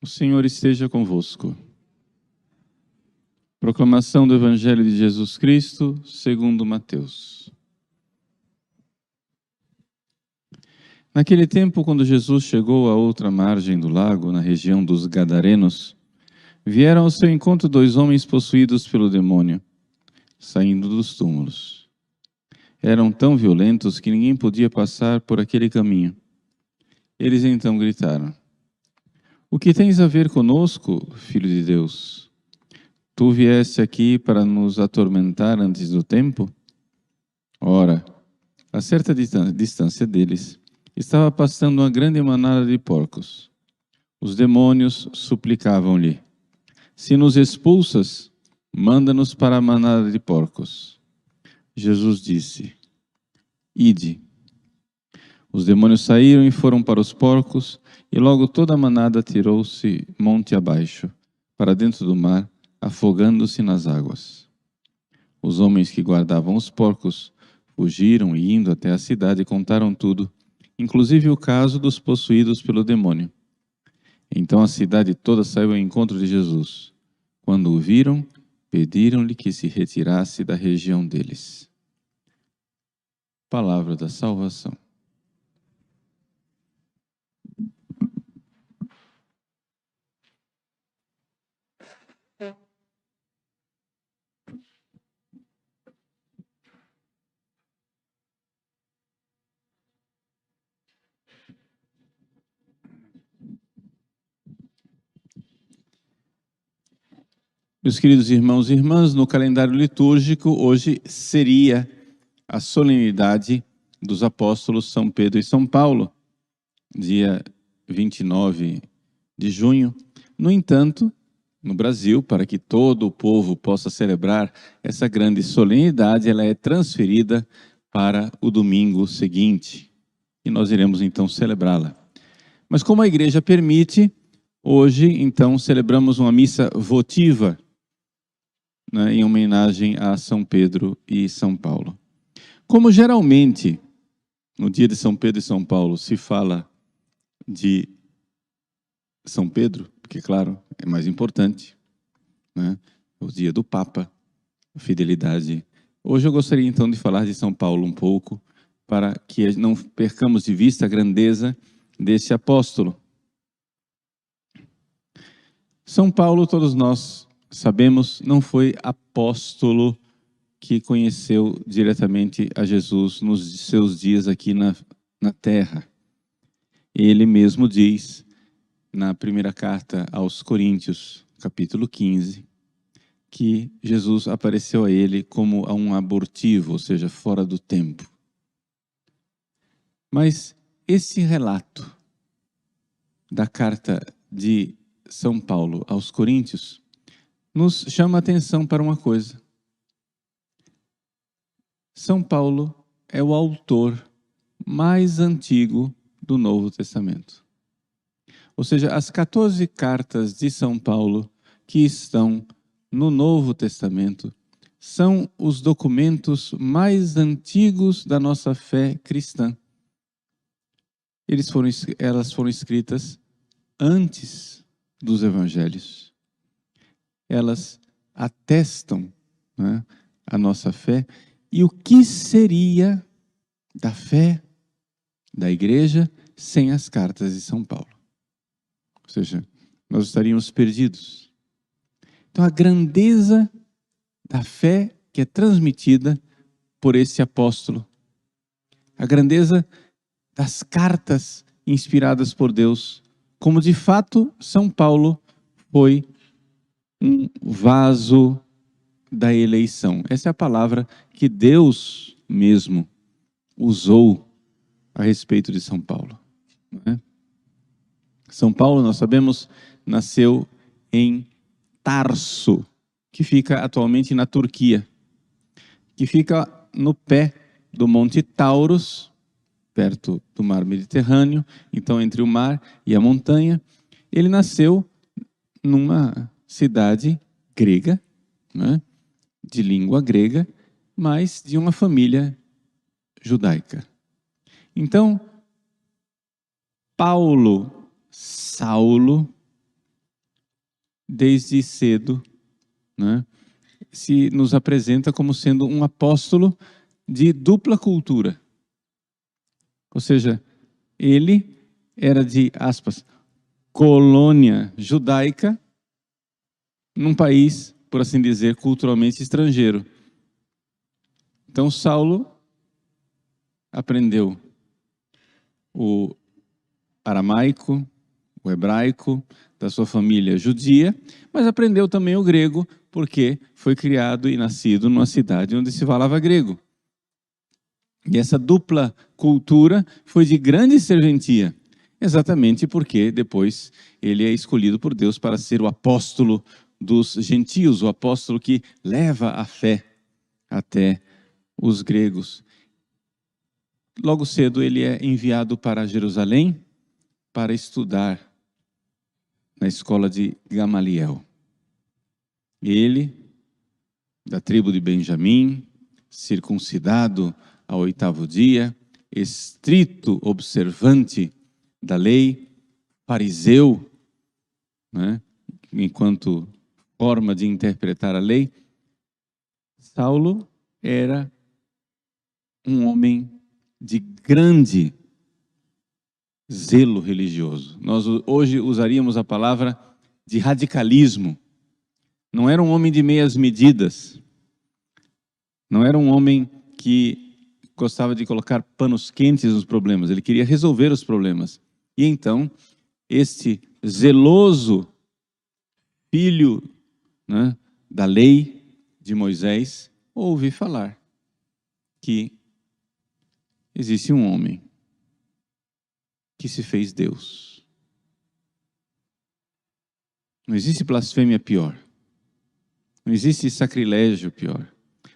O Senhor esteja convosco. Proclamação do Evangelho de Jesus Cristo, segundo Mateus. Naquele tempo, quando Jesus chegou à outra margem do lago, na região dos Gadarenos, vieram ao seu encontro 2 homens possuídos pelo demônio, saindo dos túmulos. Eram tão violentos que ninguém podia passar por aquele caminho. Eles então gritaram: "O que tens a ver conosco, Filho de Deus? Tu vieste aqui para nos atormentar antes do tempo?" Ora, a certa distância deles, estava passando uma grande manada de porcos. Os demônios suplicavam-lhe: "Se nos expulsas, manda-nos para a manada de porcos." Jesus disse: "Ide." Os demônios saíram e foram para os porcos, e logo toda a manada atirou-se monte abaixo, para dentro do mar, afogando-se nas águas. Os homens que guardavam os porcos fugiram e, indo até a cidade, contaram tudo, inclusive o caso dos possuídos pelo demônio. Então a cidade toda saiu ao encontro de Jesus. Quando o viram, pediram-lhe que se retirasse da região deles. Palavra da salvação. Meus queridos irmãos e irmãs, no calendário litúrgico, hoje seria a solenidade dos apóstolos São Pedro e São Paulo, dia 29 de junho. No entanto, no Brasil, para que todo o povo possa celebrar essa grande solenidade, ela é transferida para o domingo seguinte, e nós iremos então celebrá-la. Mas como a igreja permite, hoje então celebramos uma missa votiva, né, em homenagem a São Pedro e São Paulo. Como geralmente, no dia de São Pedro e São Paulo, se fala de São Pedro, porque, claro, é mais importante, né? O dia do Papa, a fidelidade. Hoje eu gostaria então de falar de São Paulo um pouco, para que não percamos de vista a grandeza desse apóstolo. São Paulo, todos nós sabemos, não foi apóstolo que conheceu diretamente a Jesus nos seus dias aqui na terra. Ele mesmo diz, na primeira carta aos Coríntios, capítulo 15, que Jesus apareceu a ele como a um abortivo, ou seja, fora do tempo. Mas esse relato da carta de São Paulo aos Coríntios nos chama a atenção para uma coisa. São Paulo é o autor mais antigo do Novo Testamento. Ou seja, as 14 cartas de São Paulo que estão no Novo Testamento são os documentos mais antigos da nossa fé cristã. Elas foram escritas antes dos evangelhos. Elas atestam, né, a nossa fé e o que seria da fé da igreja sem as cartas de São Paulo. Ou seja, nós estaríamos perdidos. Então a grandeza da fé que é transmitida por esse apóstolo, a grandeza das cartas inspiradas por Deus, como de fato São Paulo foi um vaso da eleição. Essa é a palavra que Deus mesmo usou a respeito de São Paulo. Não é? São Paulo, nós sabemos, nasceu em Tarso, que fica atualmente na Turquia, que fica no pé do Monte Taurus, perto do mar Mediterrâneo, então entre o mar e a montanha. Ele nasceu numa cidade grega, né, de língua grega, mas de uma família judaica. Então, Saulo, desde cedo, né, se nos apresenta como sendo um apóstolo de dupla cultura. Ou seja, ele era de, aspas, colônia judaica num país, por assim dizer, culturalmente estrangeiro. Então Saulo aprendeu o aramaico, o hebraico, da sua família judia, mas aprendeu também o grego, porque foi criado e nascido numa cidade onde se falava grego. E essa dupla cultura foi de grande serventia, exatamente porque depois ele é escolhido por Deus para ser o apóstolo dos gentios, o apóstolo que leva a fé até os gregos. Logo cedo ele é enviado para Jerusalém para estudar na escola de Gamaliel. Ele, da tribo de Benjamim, circuncidado ao 8º dia, estrito observante da lei, fariseu, né, enquanto forma de interpretar a lei, Saulo era um homem de grande zelo religioso. Nós hoje usaríamos a palavra de radicalismo. Não era um homem de meias medidas. Não era um homem que gostava de colocar panos quentes nos problemas. Ele queria resolver os problemas. E então, este zeloso filho, né, da lei de Moisés, ouve falar que existe um homem que se fez Deus. Não existe blasfêmia pior. Não existe sacrilégio pior.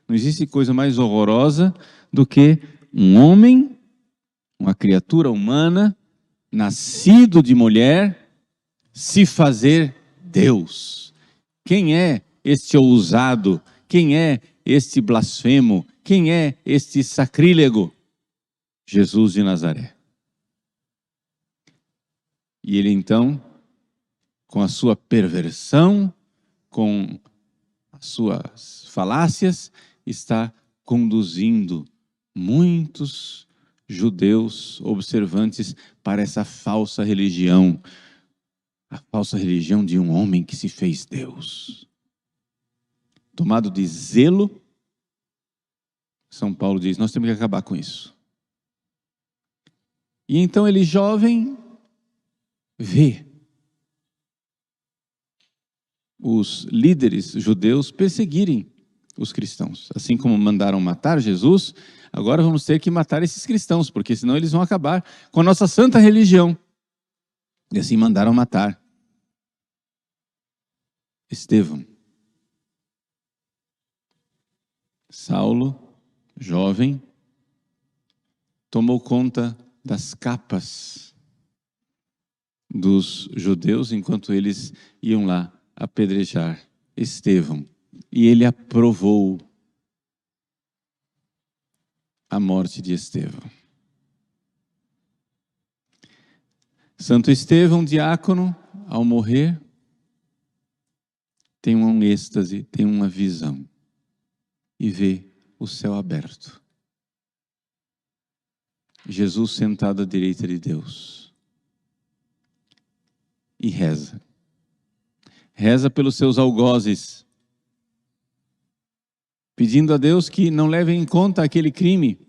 Não existe coisa mais horrorosa do que um homem, uma criatura humana, nascido de mulher, se fazer Deus. Quem é este ousado? Quem é este blasfemo? Quem é este sacrílego? Jesus de Nazaré. E ele então, com a sua perversão, com as suas falácias, está conduzindo muitos judeus observantes para essa falsa religião, a falsa religião de um homem que se fez Deus. Tomado de zelo, São Paulo diz, nós temos que acabar com isso. E então ele, jovem, vê os líderes judeus perseguirem os cristãos. Assim como mandaram matar Jesus, agora vamos ter que matar esses cristãos, porque senão eles vão acabar com a nossa santa religião. E assim mandaram matar Estevão. Saulo, jovem, tomou conta das capas dos judeus enquanto eles iam lá apedrejar Estevão. E ele aprovou a morte de Estevão. Santo Estevão, diácono, ao morrer, tem um êxtase, tem uma visão e vê o céu aberto. Jesus sentado à direita de Deus e reza. Reza pelos seus algozes, pedindo a Deus que não leve em conta aquele crime.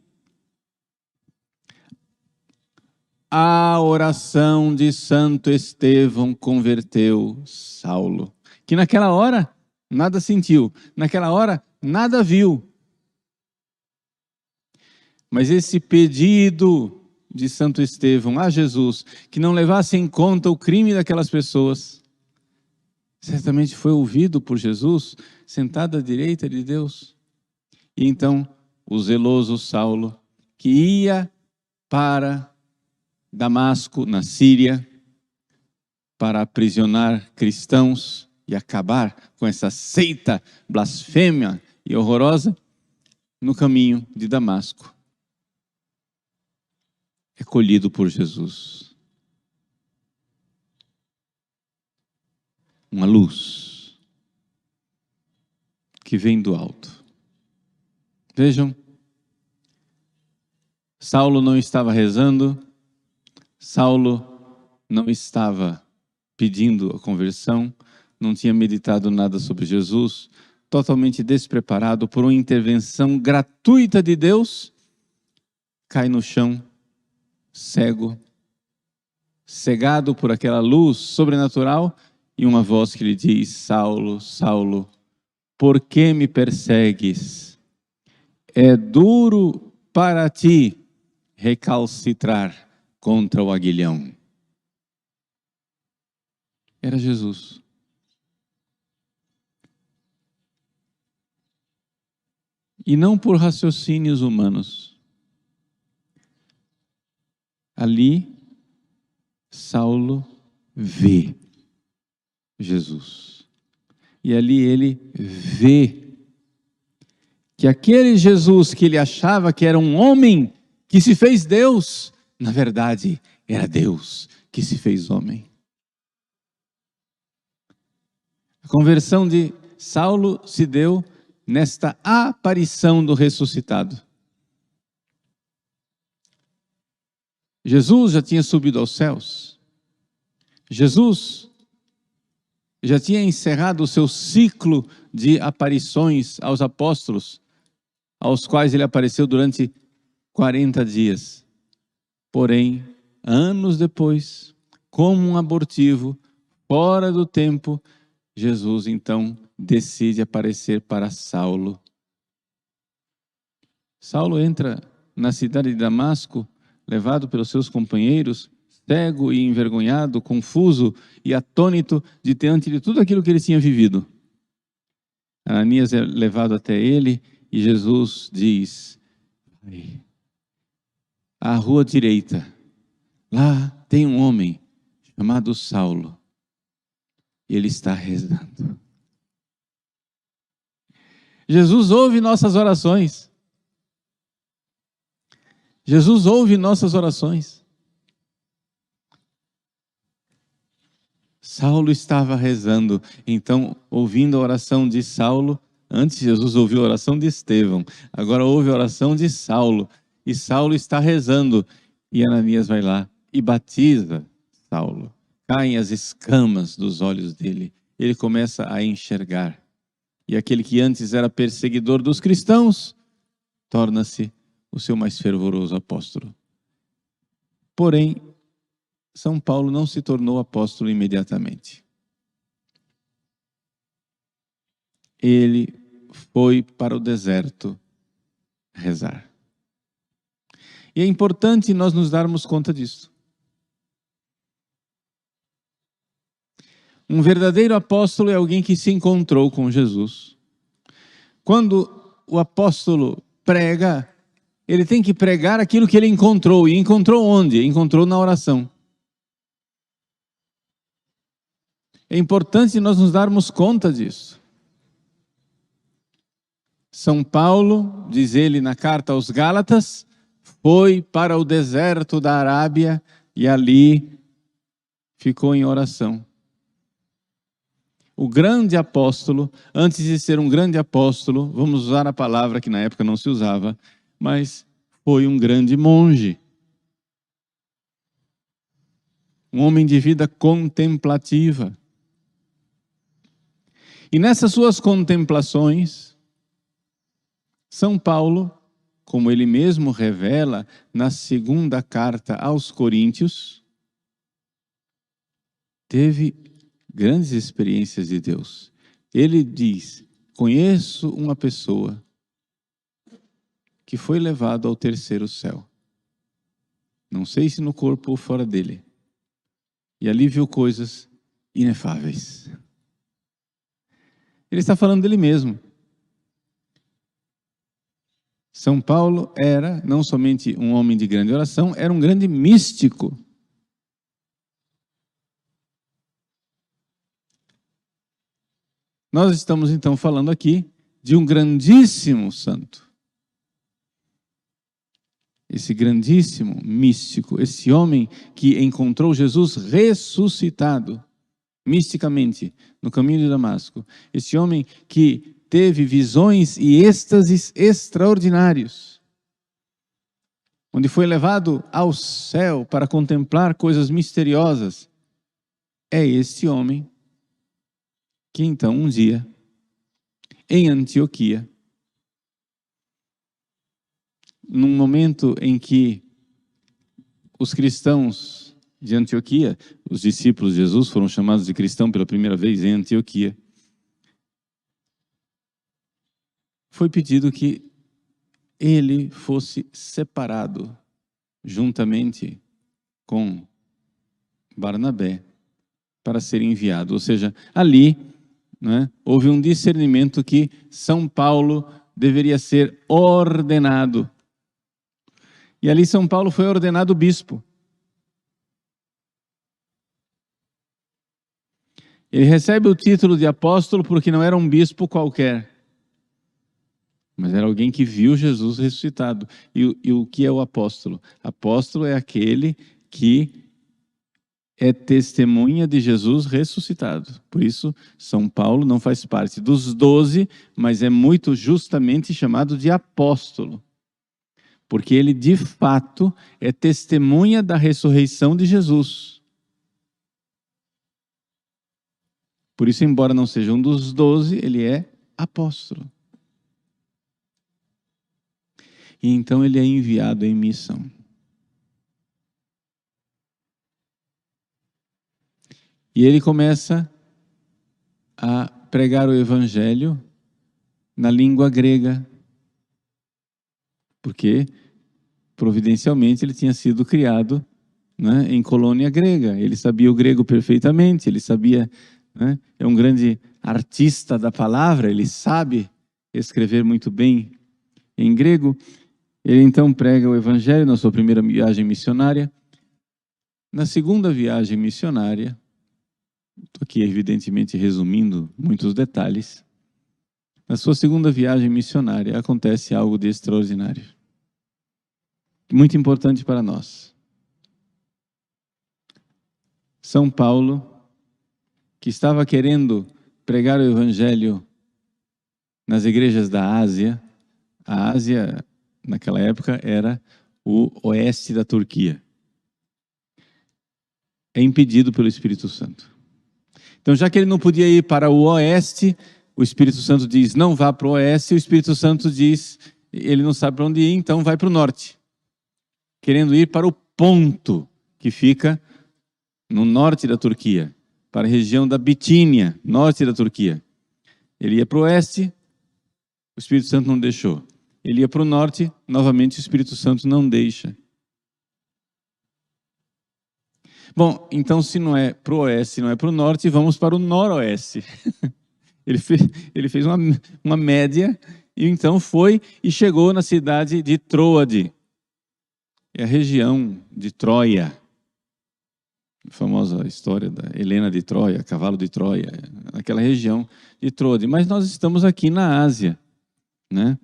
A oração de Santo Estevão converteu Saulo, que naquela hora nada sentiu, naquela hora nada viu. Mas esse pedido de Santo Estevão a Jesus, que não levasse em conta o crime daquelas pessoas, certamente foi ouvido por Jesus, sentado à direita de Deus. E então, o zeloso Saulo, que ia para Damasco, na Síria, para aprisionar cristãos e acabar com essa seita blasfêmia e horrorosa, no caminho de Damasco, é colhido por Jesus. uma luz que vem do alto. Vejam, Saulo não estava rezando, Saulo não estava pedindo a conversão, não tinha meditado nada sobre Jesus, totalmente despreparado por uma intervenção gratuita de Deus, cai no chão, cego, cegado por aquela luz sobrenatural, e uma voz que lhe diz: Saulo, Saulo, por que me persegues? É duro para ti recalcitrar contra o aguilhão. Era Jesus. E não por raciocínios humanos. Ali, Saulo vê Jesus. E ali ele vê que aquele Jesus que ele achava que era um homem que se fez Deus, na verdade, era Deus que se fez homem. A conversão de Saulo se deu nesta aparição do ressuscitado. Jesus já tinha subido aos céus. Jesus já tinha encerrado o seu ciclo de aparições aos apóstolos, aos quais ele apareceu durante 40 dias. Porém, anos depois, como um abortivo, fora do tempo, Jesus então decide aparecer para Saulo. Saulo entra na cidade de Damasco, levado pelos seus companheiros, cego e envergonhado, confuso e atônito diante de tudo aquilo que ele tinha vivido. Ananias é levado até ele e Jesus diz: à rua direita, lá tem um homem chamado Saulo. Ele está rezando. Jesus ouve nossas orações. Jesus ouve nossas orações. Saulo estava rezando, então, ouvindo a oração de Saulo. Antes Jesus ouviu a oração de Estevão, agora ouve a oração de Saulo. E Saulo está rezando, e Ananias vai lá e batiza Saulo. Caem as escamas dos olhos dele, ele começa a enxergar. E aquele que antes era perseguidor dos cristãos, torna-se o seu mais fervoroso apóstolo. Porém, São Paulo não se tornou apóstolo imediatamente. Ele foi para o deserto rezar. E é importante nós nos darmos conta disso. Um verdadeiro apóstolo é alguém que se encontrou com Jesus. Quando o apóstolo prega, ele tem que pregar aquilo que ele encontrou. E encontrou onde? Encontrou na oração. É importante nós nos darmos conta disso. São Paulo, diz ele na carta aos Gálatas, foi para o deserto da Arábia e ali ficou em oração. O grande apóstolo, antes de ser um grande apóstolo, vamos usar a palavra que na época não se usava, mas foi um grande monge. Um homem de vida contemplativa. E nessas suas contemplações, São Paulo, como ele mesmo revela na segunda carta aos Coríntios, teve grandes experiências de Deus. Ele diz: conheço uma pessoa que foi levado ao terceiro céu. Não sei se no corpo ou fora dele. E ali viu coisas inefáveis. Ele está falando dele mesmo. São Paulo era não somente um homem de grande oração, era um grande místico. Nós estamos então falando aqui de um grandíssimo santo. Esse grandíssimo místico, esse homem que encontrou Jesus ressuscitado. misticamente, no caminho de Damasco. Esse homem que teve visões e êxtases extraordinários, onde foi levado ao céu para contemplar coisas misteriosas, é este homem que então um dia, em Antioquia, num momento em que os cristãos de Antioquia, os discípulos de Jesus foram chamados de cristão pela primeira vez em Antioquia, foi pedido que ele fosse separado juntamente com Barnabé para ser enviado. Ou seja, ali, né, houve um discernimento que São Paulo deveria ser ordenado. E ali São Paulo foi ordenado bispo. Ele recebe o título de apóstolo porque não era um bispo qualquer, mas era alguém que viu Jesus ressuscitado. E o que é o apóstolo? Apóstolo é aquele que é testemunha de Jesus ressuscitado. Por isso, São Paulo não faz parte dos 12, mas é muito justamente chamado de apóstolo. Porque ele, de fato, é testemunha da ressurreição de Jesus. Por isso, embora não seja um dos 12, ele é apóstolo. E então ele é enviado em missão. E ele começa a pregar o evangelho na língua grega, porque providencialmente ele tinha sido criado, né, em colônia grega. Ele sabia o grego perfeitamente, ele sabia, né, é um grande artista da palavra, ele sabe escrever muito bem em grego. Ele então prega o evangelho na sua primeira viagem missionária. Na segunda viagem missionária, estou aqui evidentemente resumindo muitos detalhes, na sua segunda viagem missionária acontece algo de extraordinário, muito importante para nós. São Paulo, que estava querendo pregar o evangelho nas igrejas da Ásia, a Ásia naquela época era o oeste da Turquia, é impedido pelo Espírito Santo. Então, já que ele não podia ir para o oeste, o Espírito Santo diz, não vá para o oeste, e o Espírito Santo diz, ele não sabe para onde ir, então vai para o norte. Querendo ir para o Ponto, que fica no norte da Turquia, para a região da Bitínia, norte da Turquia. Ele ia para o oeste, o Espírito Santo não deixou. Ele ia para o norte, novamente o Espírito Santo não deixa. Bom, então se não é para o oeste, não é para o norte, vamos para o noroeste. Ele fez uma média, e então foi e chegou na cidade de Troade. É a região de Troia. A famosa história da Helena de Troia, cavalo de Troia, naquela região de Troade. Mas nós estamos aqui na Ásia, né?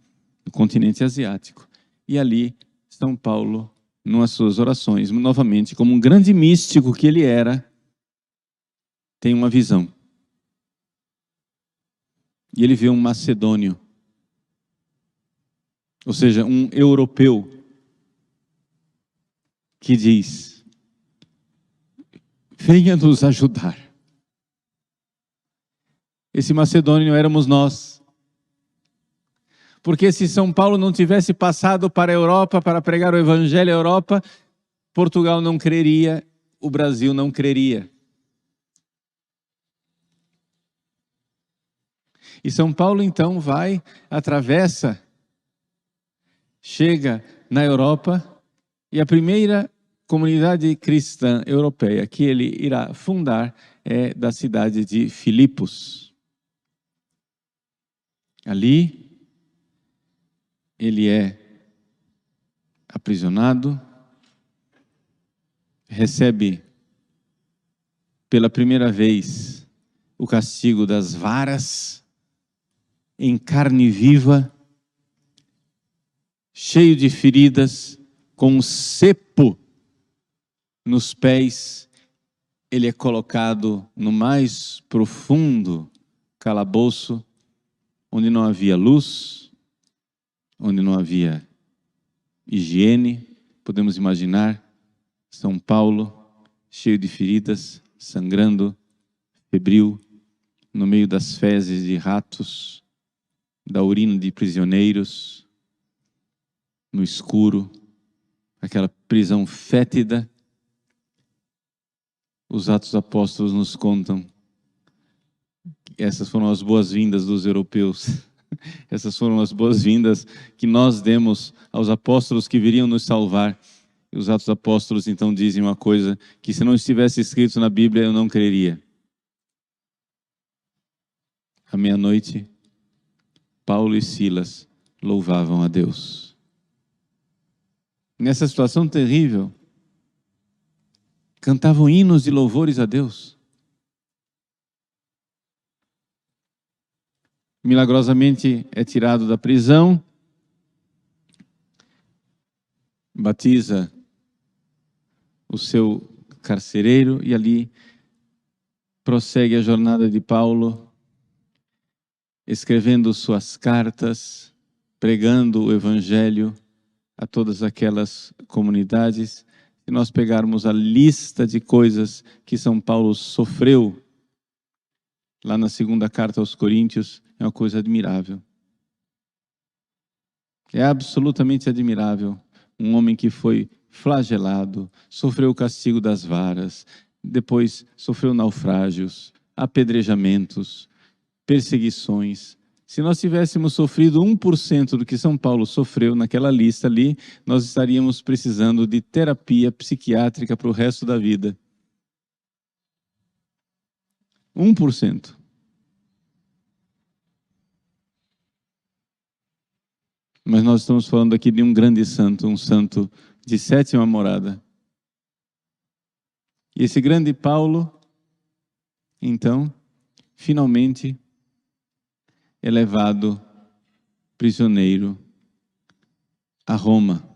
No continente asiático. E ali, São Paulo, nas suas orações, novamente, como um grande místico que ele era, tem uma visão. E ele vê um macedônio, ou seja, um europeu, que diz, venha nos ajudar. Esse macedônio éramos nós. Porque se São Paulo não tivesse passado para a Europa para pregar o evangelho à Europa, Portugal não creria, o Brasil não creria. E São Paulo então vai, atravessa, chega na Europa, e a primeira comunidade cristã europeia que ele irá fundar é da cidade de Filipos. Ali, ele é aprisionado, recebe pela primeira vez o castigo das varas, em carne viva, cheio de feridas, com um cepo nos pés, ele é colocado no mais profundo calabouço, onde não havia luz, onde não havia higiene. Podemos imaginar São Paulo, cheio de feridas, sangrando, febril, no meio das fezes de ratos, da urina de prisioneiros, no escuro, aquela prisão fétida. Os Atos dos Apóstolos nos contam que essas foram as boas-vindas dos europeus. Essas foram as boas-vindas que nós demos aos apóstolos que viriam nos salvar. E os Atos dos Apóstolos então dizem uma coisa que, se não estivesse escrito na Bíblia, eu não creria. À meia-noite, Paulo e Silas louvavam a Deus. Nessa situação terrível, cantavam hinos de louvores a Deus. Milagrosamente é tirado da prisão, batiza o seu carcereiro e ali prossegue a jornada de Paulo, escrevendo suas cartas, pregando o Evangelho a todas aquelas comunidades. Se nós pegarmos a lista de coisas que São Paulo sofreu, lá na segunda carta aos Coríntios, é uma coisa admirável. É absolutamente admirável. Um homem que foi flagelado, sofreu o castigo das varas, depois sofreu naufrágios, apedrejamentos, perseguições. Se nós tivéssemos sofrido 1% do que São Paulo sofreu naquela lista ali, nós estaríamos precisando de terapia psiquiátrica para o resto da vida. 1%. Mas nós estamos falando aqui de um grande santo, um santo de sétima morada. E esse grande Paulo, então, finalmente é levado prisioneiro a Roma.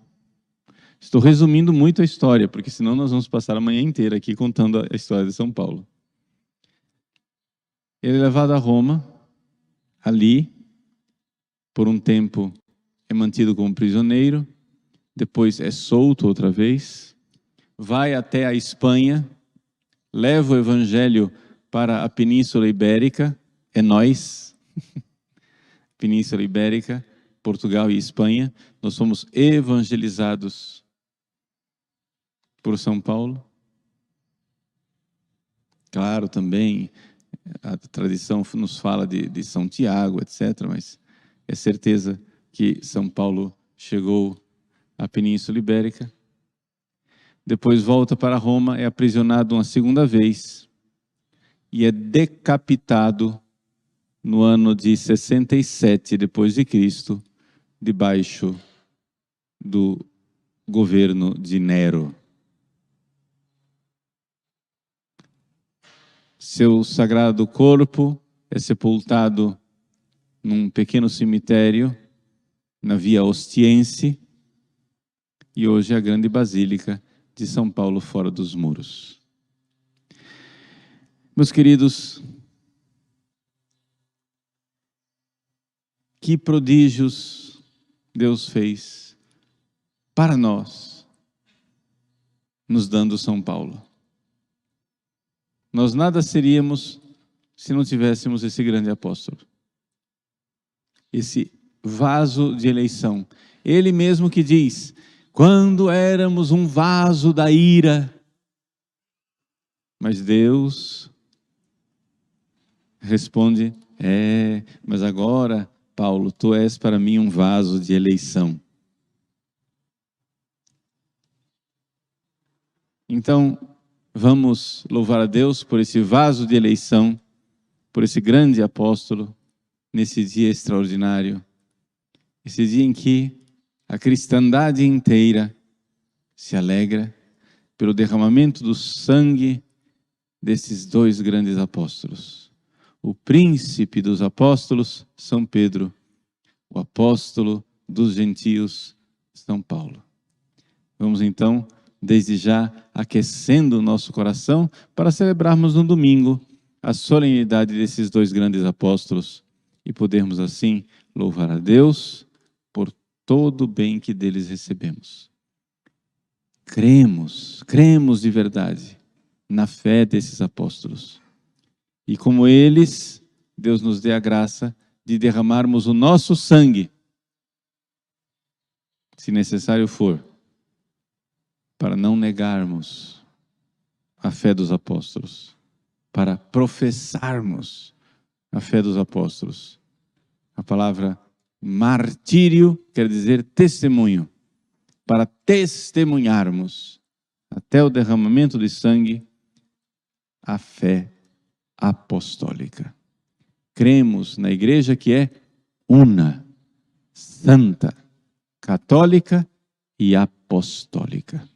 Estou resumindo muito a história, porque senão nós vamos passar a manhã inteira aqui contando a história de São Paulo. Ele é levado a Roma, ali, por um tempo é mantido como prisioneiro, depois é solto outra vez, vai até a Espanha, leva o Evangelho para a Península Ibérica, é nós, Península Ibérica, Portugal e Espanha, nós somos evangelizados por São Paulo. Claro, também a tradição nos fala de São Tiago, etc., mas é certeza que São Paulo chegou à Península Ibérica. Depois volta para Roma, é aprisionado uma segunda vez e é decapitado no ano de 67 depois de Cristo, debaixo do governo de Nero. Seu sagrado corpo é sepultado num pequeno cemitério na Via Ostiense e hoje é a grande basílica de São Paulo fora dos muros. Meus queridos, que prodígios Deus fez para nós, nos dando São Paulo. Nós nada seríamos se não tivéssemos esse grande apóstolo. Esse vaso de eleição. Ele mesmo que diz, quando éramos um vaso da ira, mas Deus responde, mas agora, Paulo, tu és para mim um vaso de eleição. Então, vamos louvar a Deus por esse vaso de eleição, por esse grande apóstolo, nesse dia extraordinário. Esse dia em que a cristandade inteira se alegra pelo derramamento do sangue desses dois grandes apóstolos. O príncipe dos apóstolos, São Pedro, o apóstolo dos gentios, São Paulo. Vamos então desde já aquecendo o nosso coração para celebrarmos no domingo a solenidade desses dois grandes apóstolos e podermos assim louvar a Deus por todo o bem que deles recebemos. Cremos de verdade na fé desses apóstolos. E como eles, Deus nos dê a graça de derramarmos o nosso sangue, se necessário for, para não negarmos a fé dos apóstolos, para professarmos a fé dos apóstolos. A palavra martírio quer dizer testemunho, para testemunharmos até o derramamento de sangue a fé apostólica. Cremos na igreja que é una, santa, católica e apostólica.